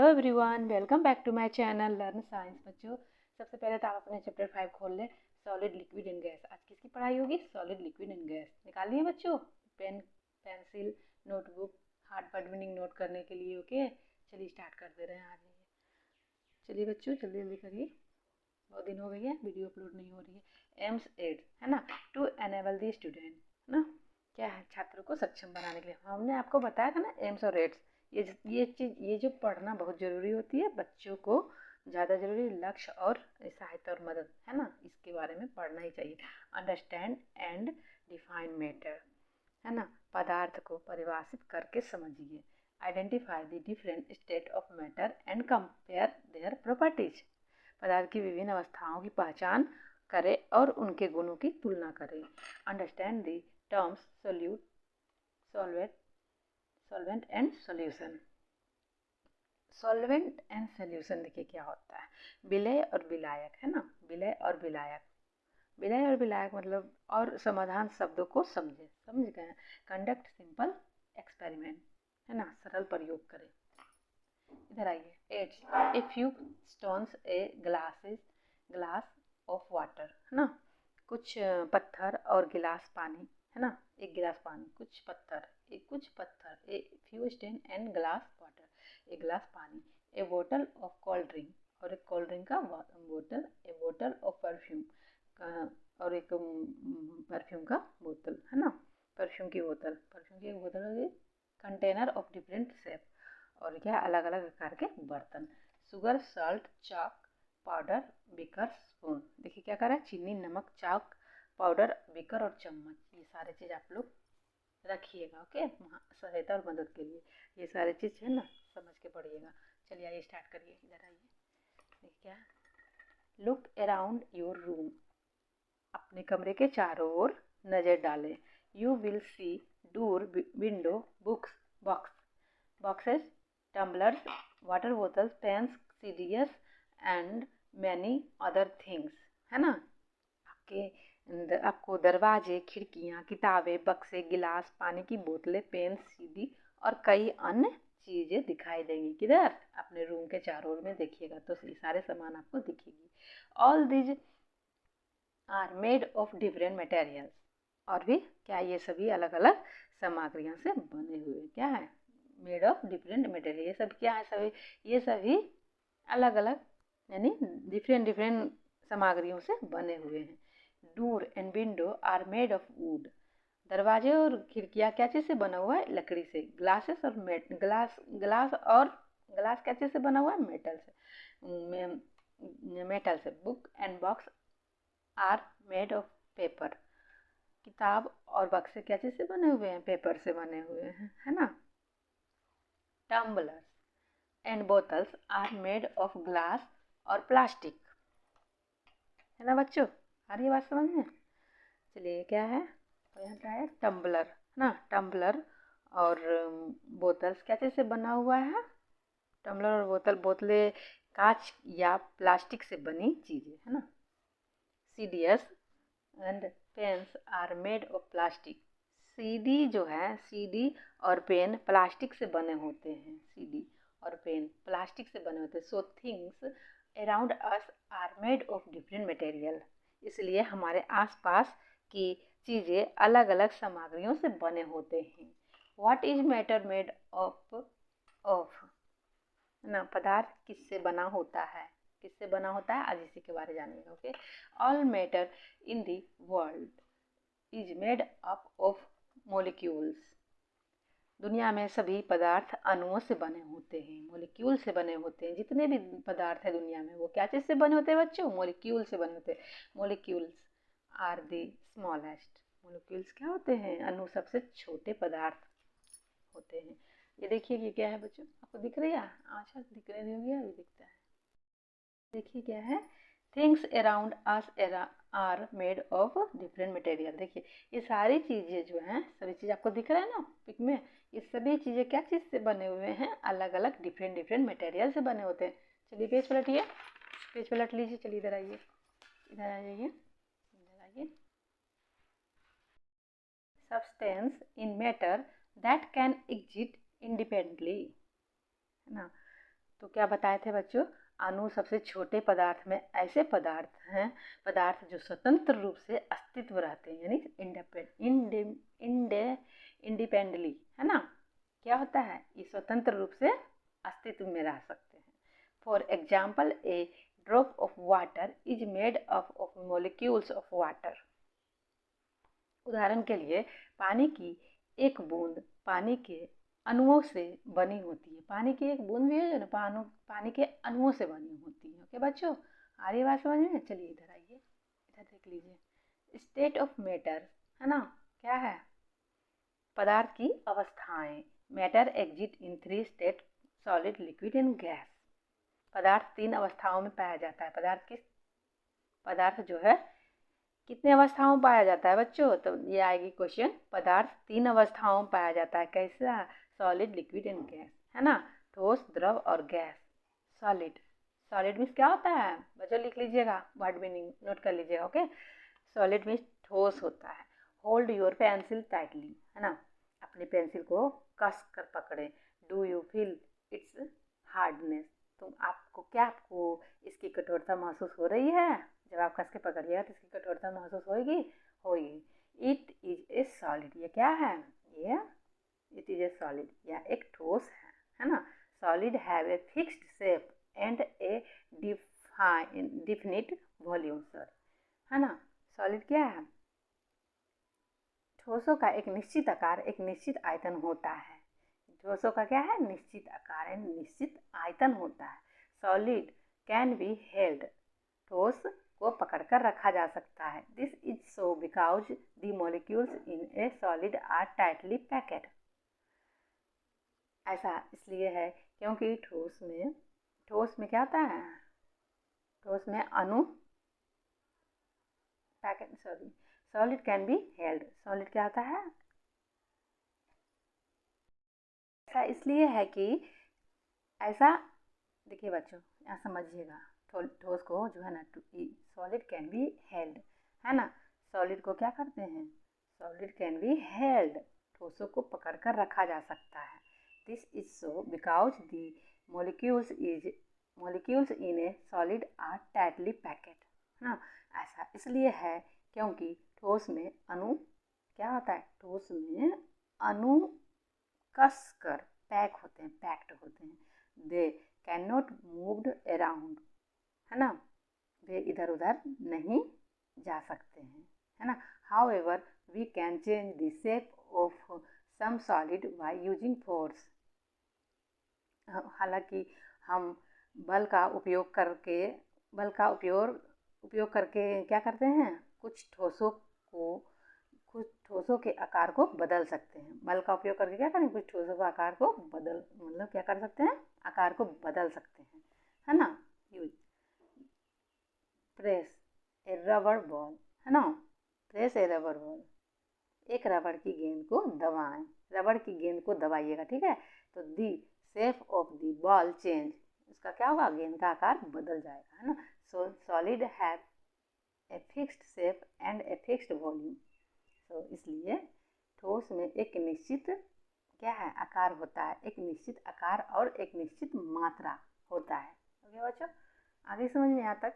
Hello everyone, welcome back to my channel learn science. बच्चों, सबसे पहले तो आप अपने चैप्टर 5 खोल लें, सॉलिड लिक्विड एंड गैस। आज किसकी पढ़ाई होगी? Solid liquid and gas. निकालिए बच्चों pen, pencil, notebook, hard word meaning note करने के लिए। ओके, चलिए स्टार्ट कर दे रहे हैं। आ जाइए, चलिए बच्चों जल्दी जल्दी करिए, बहुत दिन हो गई है वीडियो अपलोड नहीं हो रही है। एम्स एड है ना, टू एनेबल दी स्टूडेंट, है ना, क्या है, छात्रों को सक्षम बनाने के लिए। हमने आपको बताया था ना एम्स और एड्स, ये चीज़, ये जो पढ़ना बहुत ज़रूरी होती है बच्चों को, ज़्यादा ज़रूरी लक्ष्य और सहायता और मदद, है ना, इसके बारे में पढ़ना ही चाहिए। अंडरस्टैंड एंड डिफाइन मैटर, है ना, पदार्थ को परिभाषित करके समझिए। Identify the different state of matter and compare their properties, पदार्थ की विभिन्न अवस्थाओं की पहचान करें और उनके गुणों की तुलना करें। Understand the terms solute, solvent, solvent and solution. Solvent and solution देखिए क्या होता है, विलय और विलायक, है ना, विलय और विलायक। विलय और विलायक मतलब, और समाधान शब्दों को समझे, समझ गए। कंडक्ट सिंपल एक्सपेरिमेंट, है ना, सरल प्रयोग करें। इधर आइए, it's a few stones a glass of water, है ना, कुछ पत्थर और गिलास पानी, है ना, एक गिलास पानी, कुछ पत्थर, a few stone and glass water, एक गिलास पानी, ए बोतल ऑफ कोल्ड ड्रिंक, और एक कोल्ड ड्रिंक का बोतल, ए बोतल ऑफ परफ्यूम, और एक परफ्यूम का बोतल, है ना, परफ्यूम की एक बोतल होगी। कंटेनर ऑफ डिफरेंट शेप, और क्या, अलग अलग आकार के बर्तन। शुगर, सॉल्ट, चाक, पाउडर, बीकर, स्पून। देखिए क्या कर रहा है, चीनी, नमक, चाक, पाउडर, बीकर और चम्मच, ये सारी चीज़ आप लोग रखिएगा। ओके, सहायता और मदद के लिए ये सारी चीज़ है ना, समझ के पढ़िएगा। चलिए आइए स्टार्ट करिए, इधर आइए। देखिए क्या, लुक अराउंड योर रूम, अपने कमरे के चारों ओर नज़र डालें। You will see door, window, books, boxes, tumblers, water bottles, pens, CDs and many other things, है ना। आपको दरवाजे, खिड़कियाँ, किताबें, बक्से, गिलास, पानी की बोतलें, पेन, सीडी और कई अन्य चीज़ें दिखाई देंगी। किधर? अपने रूम के चारों ओर में देखिएगा तो ये सारे सामान आपको दिखेगी। All these are made of different materials, और भी क्या, ये सभी अलग अलग सामग्रियों से बने हुए, क्या है, मेड ऑफ डिफरेंट मटेरियल। ये सब क्या है, सभी ये सभी अलग अलग यानी डिफरेंट सामग्रियों से बने हुए हैं। Door and window are made of wood, दरवाजे और खिड़कियाँ क्या चीज़ से बना हुआ है? लकड़ी से। ग्लासेस और ग्लास क्या चीज़ से बना हुआ है? मेटल से। Book and box are made of paper, किताब और बक्से क्या चीज़ से बने हुए हैं? पेपर से बने हुए हैं, है ना। Tumblers and bottles are made of glass और प्लास्टिक, है ना बच्चों, आ रही है बात समझ में। चलिए क्या है, तो यहाँ क्या है, टम्बलर, है ना, टम्बलर और बोतल्स क्या चीज़ से बना हुआ है? टम्बलर और बोतलें कांच या प्लास्टिक से बनी चीज़ें, है ना। CDs and pens are made of plastic, CD जो है, सीडी और पेन प्लास्टिक से बने होते हैं, सीडी और पेन प्लास्टिक से बने होते हैं। So things around us are made of different material, इसलिए हमारे आसपास की चीज़ें अलग अलग सामग्रियों से बने होते हैं। What is matter made of, ना, पदार्थ किससे बना होता है, किससे बना होता है, आज इसी के बारे में जानिएगा। Okay, all matter in the world is made up of molecules, दुनिया में सभी पदार्थ अणुओं से बने होते हैं, मोलिक्यूल से बने होते हैं। जितने भी पदार्थ है दुनिया में वो क्या चीज़ से बने होते हैं बच्चों? मोलिक्यूल से बने होते हैं। Molecules are the smallest, molecules क्या होते हैं? अणु सबसे छोटे पदार्थ होते हैं। ये देखिए ये क्या है बच्चों, आपको दिख रही है? अच्छा, दिख रही होगी, अभी दिखता है। देखिए क्या है, things around us are made of different material. देखिए ये सारी चीज़ें जो हैं, सभी चीज़ आपको दिख रहा है ना पिक में, ये सभी चीज़ें क्या चीज़ से बने हुए हैं? अलग अलग डिफरेंट मटेरियल से बने होते हैं। चलिए पेज पलटिए, पेज पलट लीजिए। चलिए इधर आइए, इधर आ जाइए, इधर आइए। Substance in matter that can exist independently, है ना, तो क्या बताए थे बच्चों, अणु सबसे छोटे पदार्थ में ऐसे पदार्थ हैं, पदार्थ जो स्वतंत्र रूप से अस्तित्व रहते हैं, यानी इंडिपेंडेंटली, है ना। क्या होता है, ये स्वतंत्र रूप से अस्तित्व में रह सकते हैं। For example, A drop of water is made up of molecules of water. उदाहरण के लिए, पानी की एक बूंद पानी के अणुओं से बनी होती है। पानी की एक बूंद भी है जो ना पानी के अणुओं से बनी होती है। ओके बच्चों, आ रही बात समझ में? चलिए इधर आइए, इधर देख लीजिए। स्टेट ऑफ मैटर, है ना, क्या है, पदार्थ की अवस्थाएं। Matter exit in 3 state, solid, liquid and gas. पदार्थ 3 अवस्थाओं में पाया जाता है। पदार्थ जो है कितने अवस्थाओं में पाया जाता है बच्चों? तो ये आएगी क्वेश्चन, पदार्थ 3 अवस्थाओं में पाया जाता है। कैसा? सॉलिड, लिक्विड एंड गैस, है ना, ठोस, द्रव और गैस। सॉलिड, सॉलिड मीन्स क्या होता है बच्चों? लिख लीजिएगा, वर्ड मीनिंग नोट कर लीजिएगा। ओके, सॉलिड मीन्स ठोस होता है। होल्ड योर पेंसिल टाइटली, है ना, अपनी पेंसिल को कस कर पकड़े। Do you feel it's hardness, आपको इसकी कठोरता महसूस हो रही है? जब आप कस के पकड़िएगा तो इसकी कठोरता महसूस होगी। इट इज ए सॉलिड, ये क्या है? ये इट इज ए सॉलिड, यह एक ठोस है ना। Solid have a fixed shape and A definite volume, sir, है ना। सॉलिड क्या है? ठोसों का एक निश्चित आकार, एक निश्चित आयतन होता है। ठोसों का क्या है? निश्चित आकार, निश्चित आयतन होता है। सॉलिड कैन बी हेल्ड, ठोस को पकड़कर रखा जा सकता है। This is so because the molecules in a solid are tightly packed. ऐसा इसलिए है क्योंकि ठोस में क्या होता है? ठोस में अणु solid can be held. Solid क्या होता है? ऐसा इसलिए है कि ऐसा, देखिए बच्चों यहाँ समझिएगा, ठोस को जो है ना, सॉलिड कैन बी हेल्ड, है ना। सॉलिड को क्या करते हैं? सॉलिड कैन बी हेल्ड, ठोसों को पकड़कर रखा जा सकता है। This is so because the molecules in a solid are tightly packed, है ना। ऐसा इसलिए है क्योंकि ठोस में अणु क्या होता है? ठोस में अणु कस कर पैक्ड होते हैं। They can not moved around, है ना, वे इधर उधर नहीं जा सकते हैं, है ना। However we can change the shape of some solid by using force. हालांकि हम बल का उपयोग करके क्या करते हैं? कुछ ठोसों के आकार को बदल सकते हैं। बल का उपयोग करके क्या करें? कुछ ठोसों का आकार को मतलब क्या कर सकते हैं? आकार को बदल सकते हैं, है ना। यूज प्रेस ए रबर बॉल, है ना, प्रेस ए रबर बॉल, एक रबड़ की गेंद को दबाएं। रबड़ की गेंद को दबाइएगा, ठीक है, तो the shape of the ball change, उसका क्या होगा? गेंद का आकार बदल जाएगा, है ना। सो solid have a fixed shape and a fixed volume. तो इसलिए ठोस में एक निश्चित क्या है? आकार होता है, एक निश्चित आकार और एक निश्चित मात्रा होता है। ओके बच्चों, आगे समझ में यहाँ तक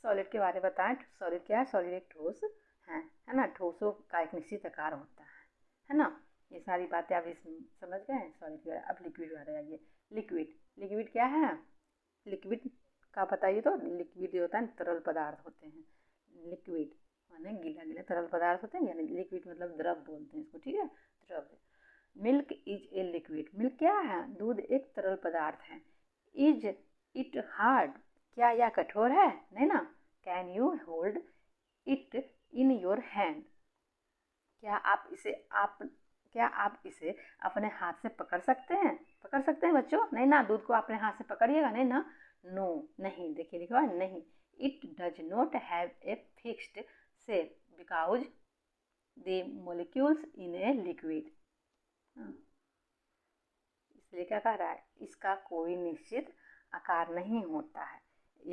सॉलिड के बारे में बताएं। सॉलिड क्या है? सॉलिड एक ठोस है ना, ठोसों का एक निश्चित आकार होता है ना। ये सारी बातें आप इसमें समझ गए सॉलिड के बारे। अब लिक्विड बारे आइए। लिक्विड क्या है? लिक्विड का बताइए तो। लिक्विड जो होता है तरल पदार्थ होते हैं। लिक्विड माने गीला तरल पदार्थ होते हैं, यानी लिक्विड मतलब द्रव बोलते हैं इसको, ठीक है, द्रव। Milk is a liquid, milk क्या है? दूध एक तरल पदार्थ है। इज इट हार्ड, क्या यह कठोर है? नहीं ना। Can you hold it in your hand, क्या आप इसे अपने हाथ से पकड़ सकते हैं बच्चों? नहीं ना। दूध को अपने हाथ से पकड़िएगा नहीं ना। नो, नहीं, देखिए लिखा है नहीं। It does not have a fixed shape because the molecules in a liquid. इसलिए क्या कह रहा है? इसका कोई निश्चित आकार नहीं होता है।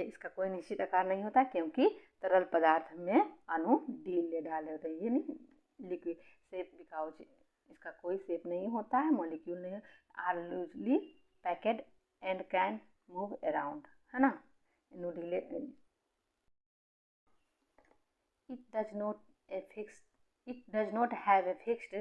इसका कोई निश्चित आकार नहीं होता क्योंकि तरल पदार्थ में अणु ढीले ढाले होते हैं, यानी लिक्विड शेप बिकॉज इसका कोई शेप नहीं होता है, मॉलिक्यूल नहीं, are loosely packed and can move around, है ना। नो ढीले, it does not have a fixed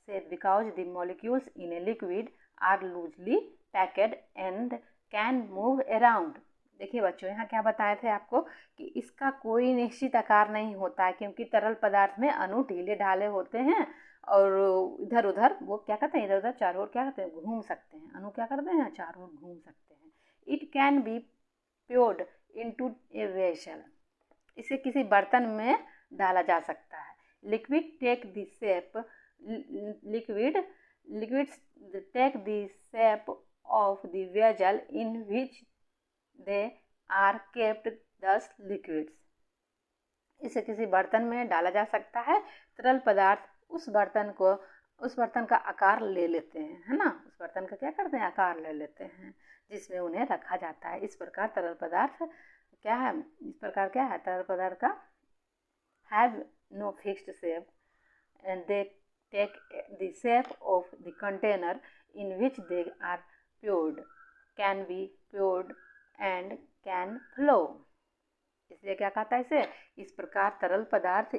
shape because the molecules in a liquid are loosely packed and can move around। देखिए बच्चों, यहाँ क्या बताए थे आपको कि इसका कोई निश्चित आकार नहीं होता है, क्योंकि तरल पदार्थ में अणु ढीले ढाले होते हैं और इधर उधर वो क्या करते हैं, इधर उधर चारों ओर क्या करते हैं, घूम सकते हैं। अणु क्या करते हैं, चारों ओर घूम सकते हैं। It can be poured into a vessel, इसे किसी बर्तन में डाला जा सकता है। Liquid take the shape liquids take the shape of the vessel in which they are kept, thus liquids. इसे किसी बर्तन में डाला जा सकता है। तरल पदार्थ उस बर्तन का आकार ले लेते हैं, है ना। उस बर्तन का क्या करते हैं, आकार ले लेते हैं, जिसमें उन्हें रखा जाता है। इस प्रकार तरल पदार्थ क्या है, इस प्रकार क्या है, तरल पदार्थ का have no fixed shape and they take the shape of the container in which they are poured, can be poured and can flow। इसलिए क्या कहता है इसे, इस प्रकार तरल पदार्थ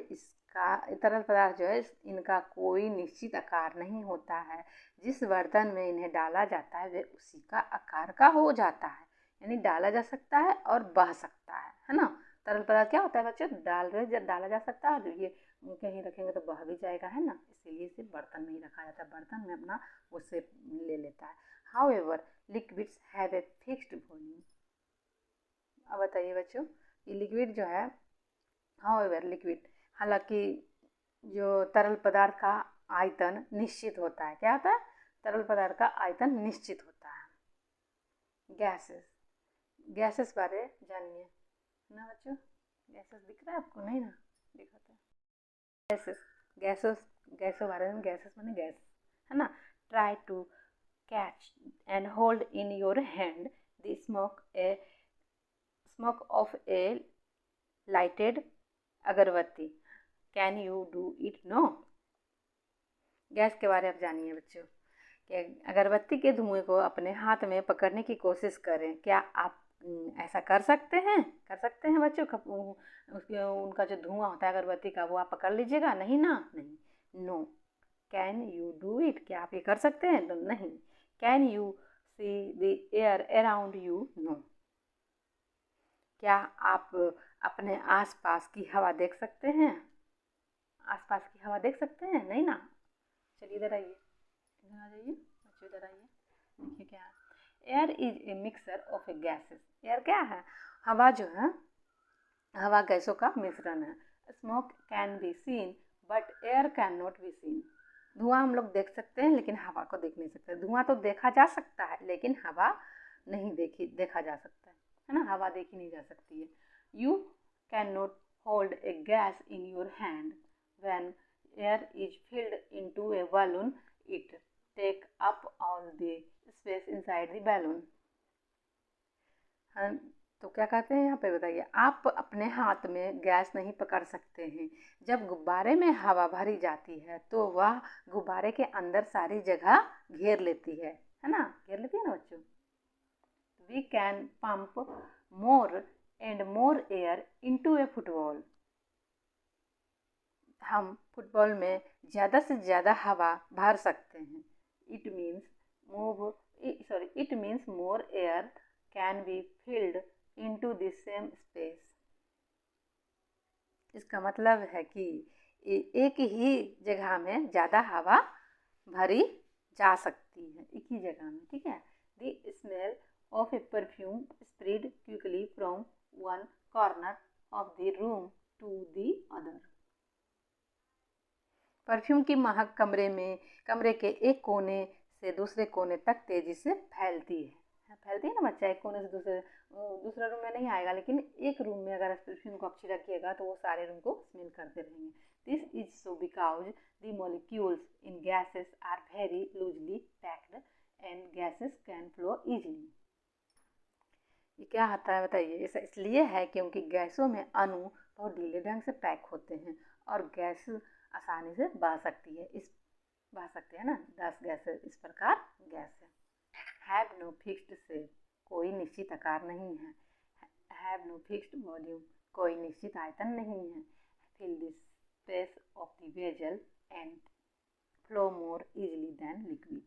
जो है इनका कोई निश्चित आकार नहीं होता है। जिस बर्तन में इन्हें डाला जाता है वे उसी का आकार का हो जाता है, यानी डाला जा सकता है और बह सकता है ना। तरल पदार्थ क्या होता है बच्चों, डाला जा सकता है, और ये कहीं रखेंगे तो बह भी जाएगा, है ना। इसीलिए इसे बर्तन में ही रखा जाता है, बर्तन में अपना वो शेप ले लेता है। However liquids have a fixed volume. अब बताइए बच्चों, ये लिक्विड जो है, हाउएवर लिक्विड, हालांकि जो तरल पदार्थ का आयतन निश्चित होता है। क्या होता है, तरल पदार्थ का आयतन निश्चित होता है। गैसेस बारे जानिए ना बच्चों। गैसेस दिख रहा है आपको, नहीं ना दिखाता। गैसों बारे में, गैसेस माने गैस, है ना। Try to catch and hold in your hand the smoke of a lighted agarbatti, can you do it, no. Gas के बारे में जानिए बच्चों कि अगरबत्ती के धुएं को अपने हाथ में पकड़ने की कोशिश करें। क्या आप ऐसा कर सकते हैं बच्चों। उनका जो धुआं होता है अगरबत्ती का, वो आप पकड़ लीजिएगा, नहीं ना, नहीं। No. Can you do it, क्या आप ये कर सकते हैं, तो नहीं। Can you see the air around you, no. क्या आप अपने आसपास की हवा देख सकते हैं, आसपास की हवा देख सकते हैं, नहीं ना। चलिए इधर आइए, इधर आ जाइए बच्चों, इधर आइए। देखिए क्या है, air is a mixture of A gases. Air क्या है, हवा जो है, हवा गैसों का मिश्रण है। Smoke can be seen but air can not be seen. धुआं हम लोग देख सकते हैं लेकिन हवा को देख नहीं सकते। धुआं तो देखा जा सकता है लेकिन हवा नहीं देखा जा सकता है ना, हवा देखी नहीं जा सकती है। You can not hold a gas in your hand when air is filled into A balloon, it take up all the space inside the balloon। हाँ, तो क्या कहते हैं यहाँ पे बताइए, आप अपने हाथ में गैस नहीं पकड़ सकते हैं। जब गुब्बारे में हवा भरी जाती है तो वह गुब्बारे के अंदर सारी जगह घेर लेती है ना, घेर लेती है ना बच्चों। We can pump more and more air into a football. हम फुटबॉल में ज़्यादा से ज़्यादा हवा भर सकते हैं। It means more air can be filled into the same space. इसका मतलब है कि एक ही जगह में ज़्यादा हवा भरी जा सकती है, एक ही जगह में, ठीक है। The smell of a perfume spread quickly from one corner of the room to the other. Perfume की महक कमरे के एक कोने से दूसरे कोने तक तेजी से फैलती है ना बच्चा। एक कोने से दूसरा रूम में नहीं आएगा, लेकिन एक रूम में अगर परफ्यूम को अच्छी रखिएगा तो वो सारे रूम को स्मेल करते रहेंगे। This is so because the molecules in gases are very loosely packed and gases can flow easily. ये क्या आता है बताइए, ऐसा इसलिए है क्योंकि गैसों में अणु बहुत ढीले ढंग से पैक होते हैं और गैस आसानी से बह सकती है ना। 10 गैसेस इस प्रकार गैस है। हैव नो फिक्स्ड शेप, कोई निश्चित आकार नहीं है। हैव नो फिक्स्ड वॉल्यूम, कोई निश्चित आयतन नहीं है। Fill this space of the vessel and flow more easily than liquid.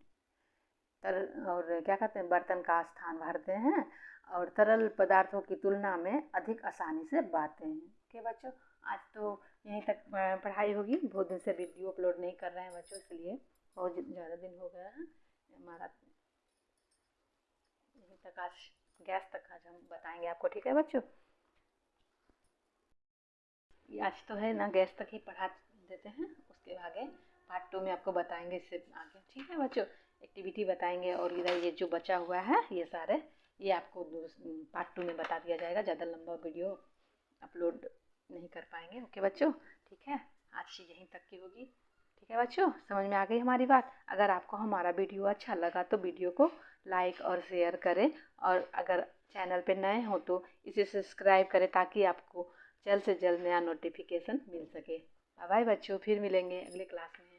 और क्या कहते हैं, बर्तन का स्थान भरते हैं और तरल पदार्थों की तुलना में अधिक आसानी से बहते हैं। ओके बच्चों, आज तो यहीं तक पढ़ाई होगी। बहुत दिन से वीडियो अपलोड नहीं कर रहे हैं बच्चों, इसलिए बहुत ज़्यादा दिन हो गया है हमारा। यहीं तक आज, गैस तक आज हम बताएंगे आपको, ठीक है बच्चों। आज तो है ना, गैस तक ही पढ़ा देते हैं, उसके आगे पार्ट 2 में आपको बताएंगे इससे आगे, ठीक है बच्चों। एक्टिविटी बताएंगे और इधर ये जो बचा हुआ है ये सारे, ये आपको पार्ट 2 में बता दिया जाएगा। ज़्यादा लंबा वीडियो अपलोड नहीं कर पाएंगे। ओके बच्चों, ठीक है, आज यहीं तक की होगी। ठीक है बच्चों, समझ में आ गई हमारी बात। अगर आपको हमारा वीडियो अच्छा लगा तो वीडियो को लाइक और शेयर करें, और अगर चैनल पे नए हो तो इसे सब्सक्राइब करें ताकि आपको जल्द से जल्द नया नोटिफिकेशन मिल सके। बाय बाय बच्चों, फिर मिलेंगे अगले क्लास में।